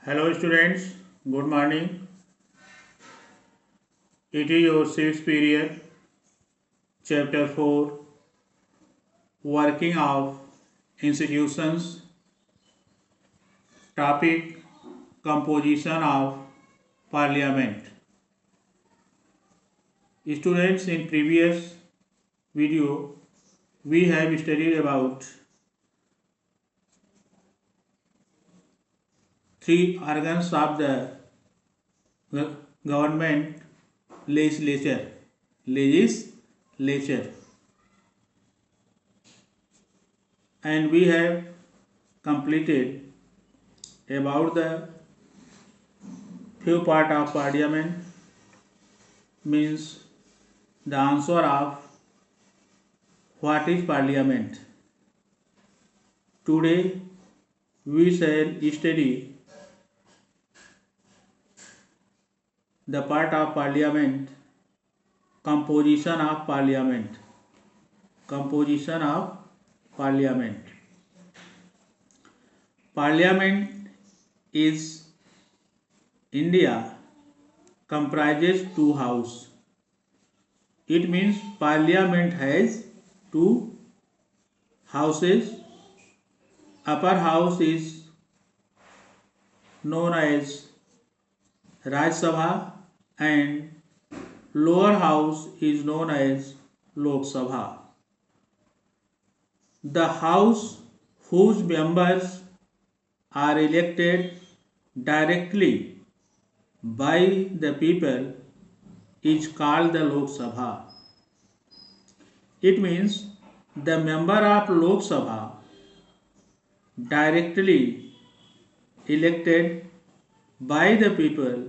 Hello students, good morning. It is your sixth period, chapter 4, Working of Institutions, topic Composition of Parliament. Students, in previous video, we have studied about three organs of the government: legislature, and we have completed about the few part of parliament, means the answer of what is parliament. Today we shall study the part of parliament, composition of parliament. Composition of parliament. Parliament is India comprises two houses. It means parliament has two houses. Upper house is known as Rajya Sabha and lower house is known as Lok Sabha. The house whose members are elected directly by the people is called the Lok Sabha. It means the member of Lok Sabha directly elected by the people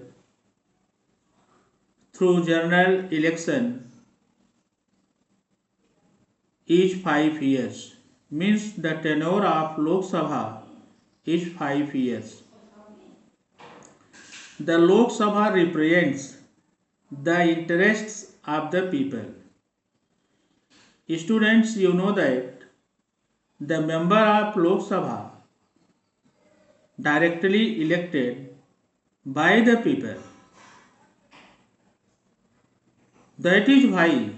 through general election each 5 years, means the tenure of Lok Sabha is 5 years. The Lok Sabha represents the interests of the people. Students, you know that the member of Lok Sabha directly elected by the people. That is why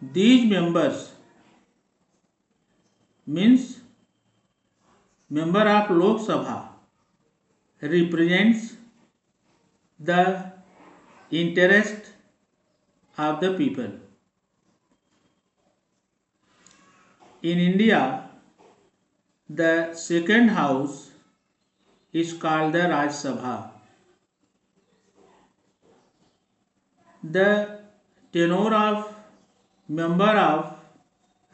these members, means member of Lok Sabha, represents the interest of the people. In India, the second house is called the Rajya Sabha. The tenure of member of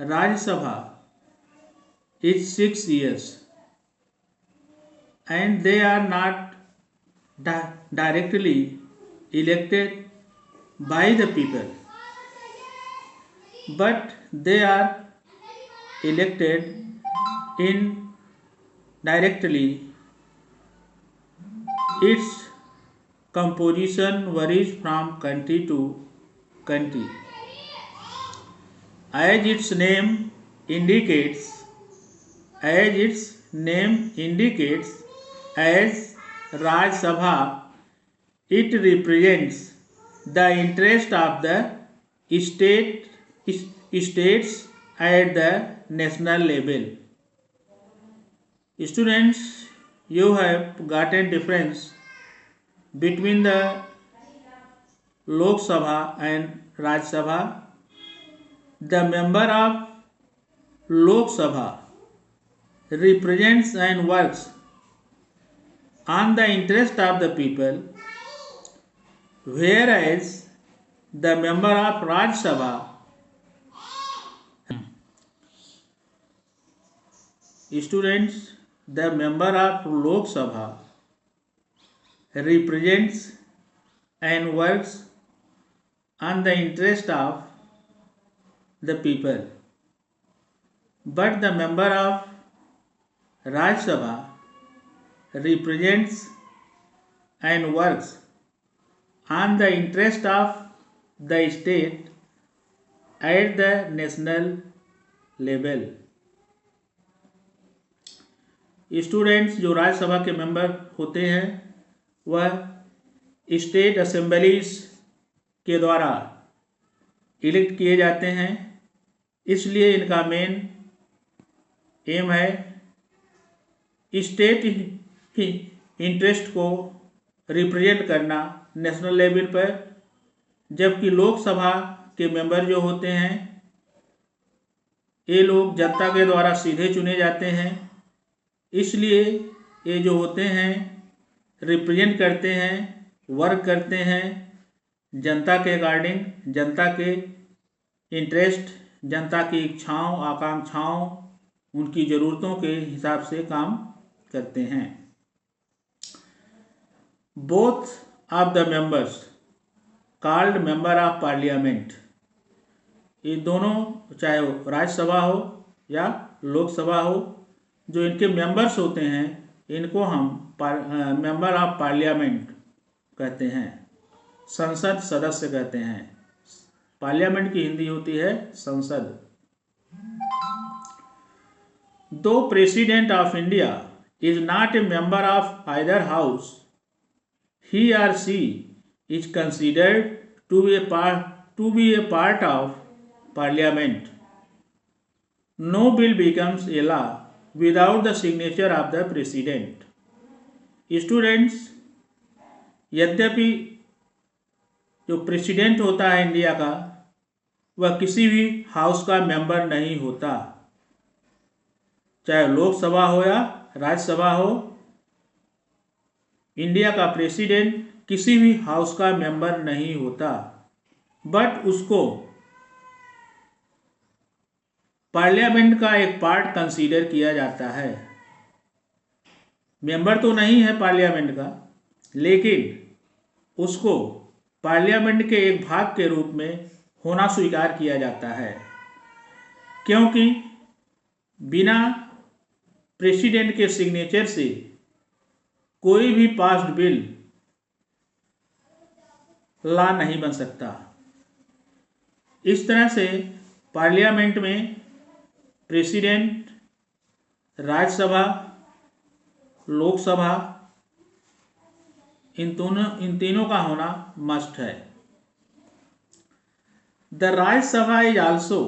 Rajya Sabha is 6 years and they are not directly elected by the people, but they are elected indirectly. Its composition varies from country to country. As its name indicates, as Raj Sabha, it represents the interest of the state, states at the national level. Students, you have gotten difference between the Lok Sabha and Raj Sabha. The member of Lok Sabha represents and works on the interest of the people, whereas the member of Raj Sabha, students, the member of Lok Sabha represents and works on the interest of the people, but the member of Raj Sabha represents and works on the interest of the state at the national level. Students जो राज्यसभा के member होते हैं वह state assemblies के द्वारा elect किए जाते हैं, इसलिए इनका मेन एम है स्टेट इंटरेस्ट को रिप्रेजेंट करना नेशनल लेवल पर। जबकि लोकसभा के मेंबर जो होते हैं ये लोग जनता के द्वारा सीधे चुने जाते हैं, इसलिए ये जो होते हैं रिप्रेजेंट करते हैं, वर्क करते हैं जनता के अकॉर्डिंग, जनता के इंटरेस्ट, जनता की इच्छाओं आकांक्षाओं उनकी ज़रूरतों के हिसाब से काम करते हैं। Both of the members called member of parliament, ये दोनों चाहे राज्यसभा हो या लोकसभा हो, जो इनके मेंबर्स होते हैं इनको हम मेंबर ऑफ पार्लियामेंट कहते हैं, संसद सदस्य कहते हैं। पार्लियामेंट की हिंदी होती है संसद। दो president of India is not a member of either house, he or she is considered to be a part of parliament. No bill becomes a law without the signature of the president. Students, यद्यपि जो president होता है India का वह किसी भी house का member नहीं होता, चाहे लोकसभा हो या राज्यसभा हो। इंडिया का प्रेसिडेंट किसी भी हाउस का मेंबर नहीं होता, बट उसको पार्लियामेंट का एक पार्ट कंसीडर किया जाता है। मेंबर तो नहीं है पार्लियामेंट का, लेकिन उसको पार्लियामेंट के एक भाग के रूप में होना स्वीकार किया जाता है, क्योंकि बिना प्रेसिडेंट के सिग्नेचर से कोई भी पास्ड बिल लॉ नहीं बन सकता। इस तरह से पार्लियामेंट में प्रेसिडेंट, राज्यसभा, लोकसभा इन तीनों का होना मस्ट है। The Rajya Sabha is also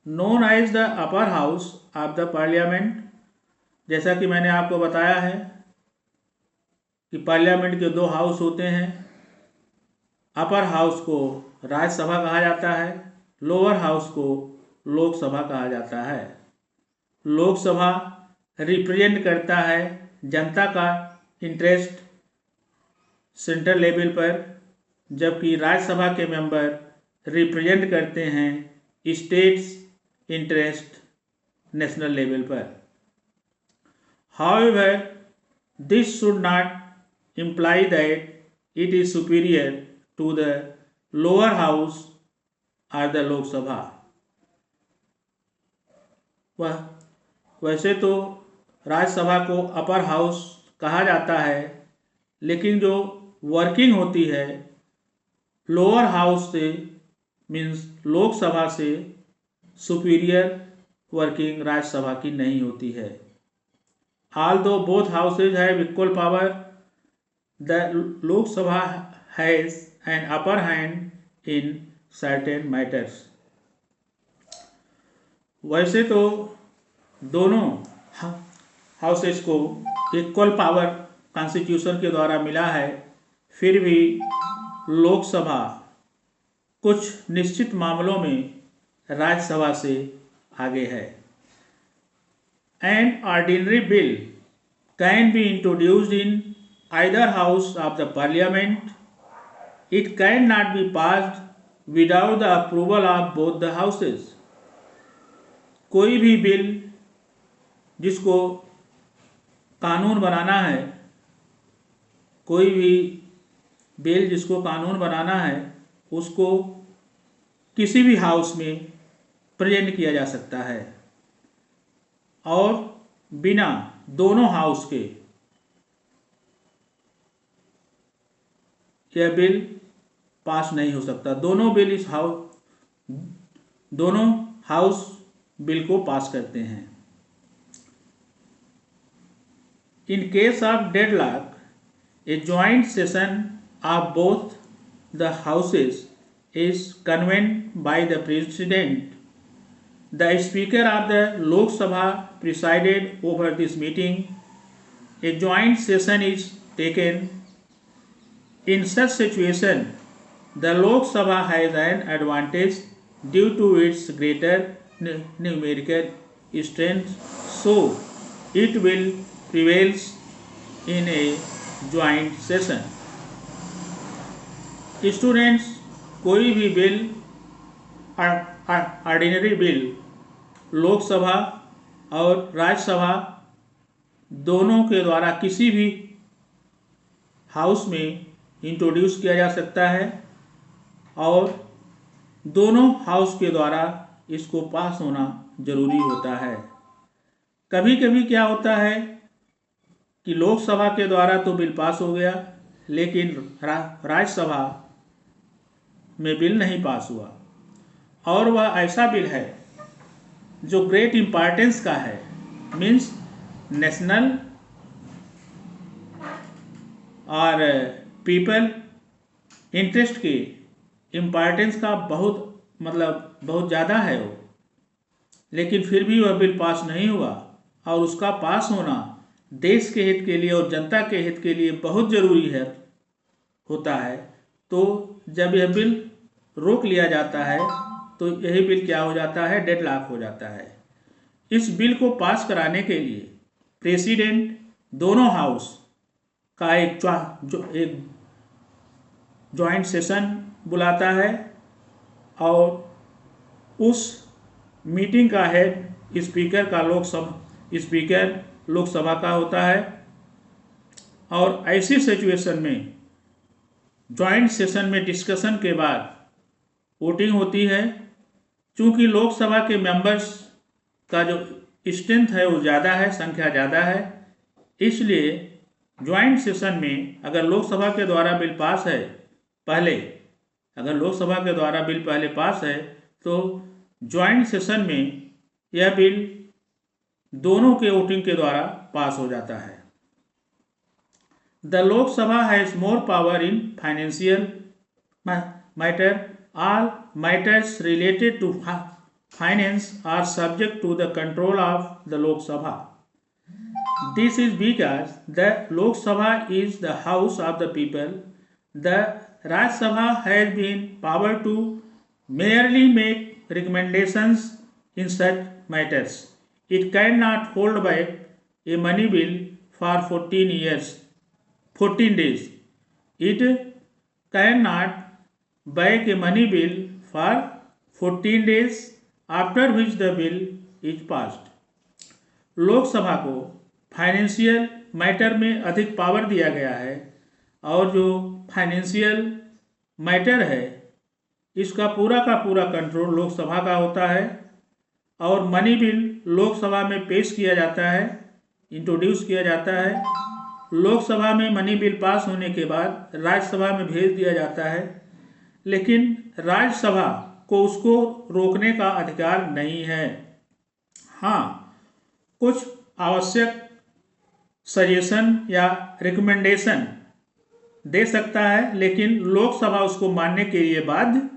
known as the upper house of the parliament. जैसा कि मैंने आपको बताया है कि पार्लियामेंट के दो हाउस होते हैं। अपर हाउस को राज्यसभा कहा जाता है, लोअर हाउस को लोकसभा कहा जाता है। लोकसभा रिप्रेजेंट करता है जनता का इंटरेस्ट सेंट्रल लेवल पर, जबकि राज्यसभा के मेंबर रिप्रेजेंट करते हैं स्टेट्स इंटरेस्ट नेशनल लेवल पर। However, this should not imply that it is superior to the lower house or the Lok Sabha. वैसे तो राज्यसभा को अपर हाउस कहा जाता है, लेकिन जो वर्किंग होती है लोअर हाउस से मीन्स लोकसभा से सुपीरियर वर्किंग राज्यसभा की नहीं होती है। Although both houses have equal power, the Lok Sabha has an upper hand in certain matters. वैसे तो दोनों हाउसेस को इक्वल पावर कॉन्स्टिट्यूशन के द्वारा मिला है, फिर भी लोकसभा कुछ निश्चित मामलों में राज्यसभा से आगे है। An ordinary bill can be introduced in either house of the parliament. It cannot be passed without the approval of both the houses. कोई भी बिल जिसको कानून बनाना है, कोई भी बिल जिसको कानून बनाना है उसको किसी भी हाउस में प्रेजेंट किया जा सकता है और बिना दोनों हाउस के यह बिल पास नहीं हो सकता। दोनों हाउस बिल को पास करते हैं। In case of deadlock, a joint session of both the houses is convened by the President. The Speaker of the Lok Sabha presided over this meeting. A joint session is taken. In such situation, the Lok Sabha has an advantage due to its greater numerical strength, so it will prevail in a joint session. Students, कोई भी bill, ordinary bill Lok Sabha और राज्यसभा दोनों के द्वारा किसी भी house में introduce किया जा सकता है और दोनों हाउस के द्वारा इसको पास होना जरूरी होता है। कभी कभी क्या होता है कि लोकसभा के द्वारा तो बिल पास हो गया, लेकिन राज्यसभा में बिल नहीं पास हुआ, और वह ऐसा बिल है जो ग्रेट इम्पॉर्टेंस का है, मीन्स नेशनल और पीपल इंटरेस्ट के इम्पॉर्टेंस का बहुत ज़्यादा है वो, लेकिन फिर भी वह बिल पास नहीं हुआ, और उसका पास होना देश के हित के लिए और जनता के हित के लिए बहुत ज़रूरी है होता है। तो जब यह बिल रोक लिया जाता है तो यही बिल क्या हो जाता है, डेडलॉक हो जाता है। इस बिल को पास कराने के लिए प्रेसिडेंट दोनों हाउस का एक जॉइंट सेशन बुलाता है और उस मीटिंग का हेड स्पीकर लोकसभा का होता है। और ऐसी सिचुएशन में जॉइंट सेशन में डिस्कशन के बाद वोटिंग होती है। चूँकि लोकसभा के मेंबर्स का जो स्ट्रेंथ है वो ज़्यादा है, संख्या ज़्यादा है, इसलिए जॉइंट सेशन में अगर लोकसभा के द्वारा बिल पास है पहले पास है तो जॉइंट सेशन में यह बिल दोनों के वोटिंग के द्वारा पास हो जाता है। The Lok Sabha has more power in financial matter. All matters related to finance are subject to the control of the Lok Sabha. This is because the Lok Sabha is the house of the people. The Rajya Sabha has been power to merely make recommendations in such matters. It cannot hold back a money bill for 14 days. It cannot back a money bill for 14 days after which the bill is passed. Lok Sabha को financial matter में अधिक power दिया गया है और जो financial matter है इसका पूरा का पूरा कंट्रोल लोकसभा का होता है और मनी बिल लोकसभा में पेश किया जाता है, इंट्रोड्यूस किया जाता है। लोकसभा में मनी बिल पास होने के बाद राज्यसभा में भेज दिया जाता है, लेकिन राज्यसभा को उसको रोकने का अधिकार नहीं है। हाँ, कुछ आवश्यक सजेशन या रिकमेंडेशन दे सकता है, लेकिन लोकसभा उसको मानने के लिए बाध्य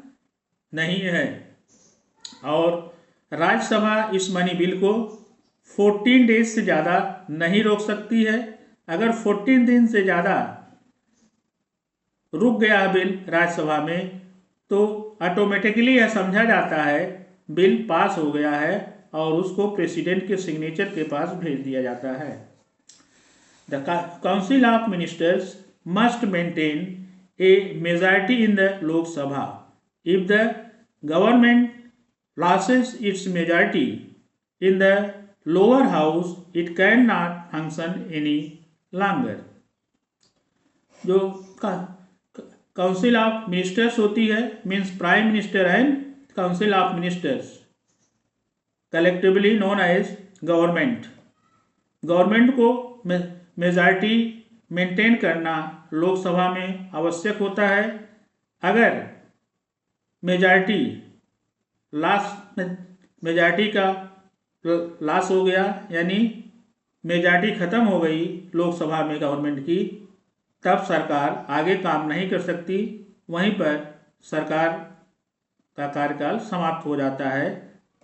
नहीं है। और राज्यसभा इस मनी बिल को 14 डेज से ज़्यादा नहीं रोक सकती है। अगर 14 दिन से ज़्यादा रुक गया बिल राज्यसभा में तो ऑटोमेटिकली यह समझा जाता है बिल पास हो गया है और उसको प्रेसिडेंट के सिग्नेचर के पास भेज दिया जाता है। The council of ministers must maintain a majority in the Lok Sabha. If the government loses its majority in the lower house it cannot function any longer. जो काउंसिल ऑफ मिनिस्टर्स होती है, means prime minister and council of ministers, collectively known as government. Government को majority maintain करना लोकसभा में आवश्यक होता है। अगर मेजॉरिटी का लॉस हो गया, यानी मेजॉरिटी ख़त्म हो गई लोकसभा में गवर्नमेंट की, तब सरकार आगे काम नहीं कर सकती, वहीं पर सरकार का कार्यकाल समाप्त हो जाता है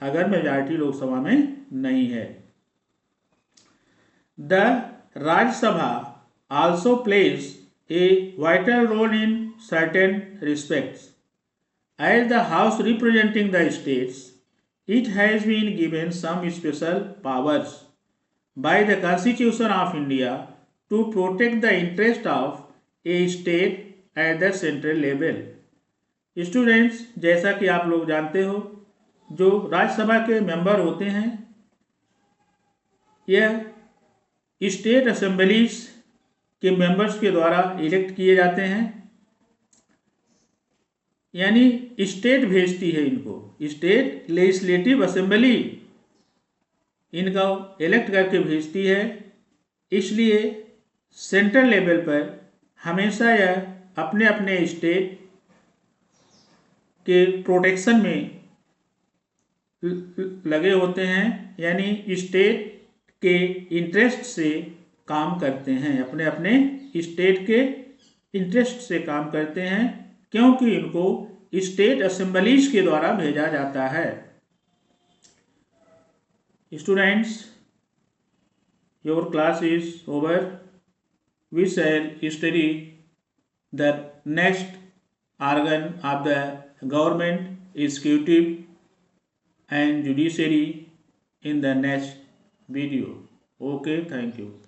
अगर मेजॉरिटी लोकसभा में नहीं है। The Rajya Sabha also plays a vital role in certain respects. As the house representing the states, it has been given some special powers by the Constitution of India to protect the interest of a state at the central level. Students, जैसा कि आप लोग जानते हो, जो राज्यसभा के member होते हैं यह स्टेट असेंबलीज के मेंबर्स के द्वारा इलेक्ट किए जाते हैं, यानी स्टेट भेजती है इनको, स्टेट लेजिस्लेटिव असेंबली इनका इलेक्ट करके भेजती है। इसलिए सेंट्रल लेवल पर हमेशा यह अपने अपने स्टेट के प्रोटेक्शन में लगे होते हैं, यानी स्टेट के इंटरेस्ट से काम करते हैं, अपने अपने स्टेट के इंटरेस्ट से काम करते हैं, क्योंकि इनको स्टेट असेंबलीज के द्वारा भेजा जाता है। Students, your class is over. We shall study the next organ of the government, executive and judiciary in the next video. Okay, thank you.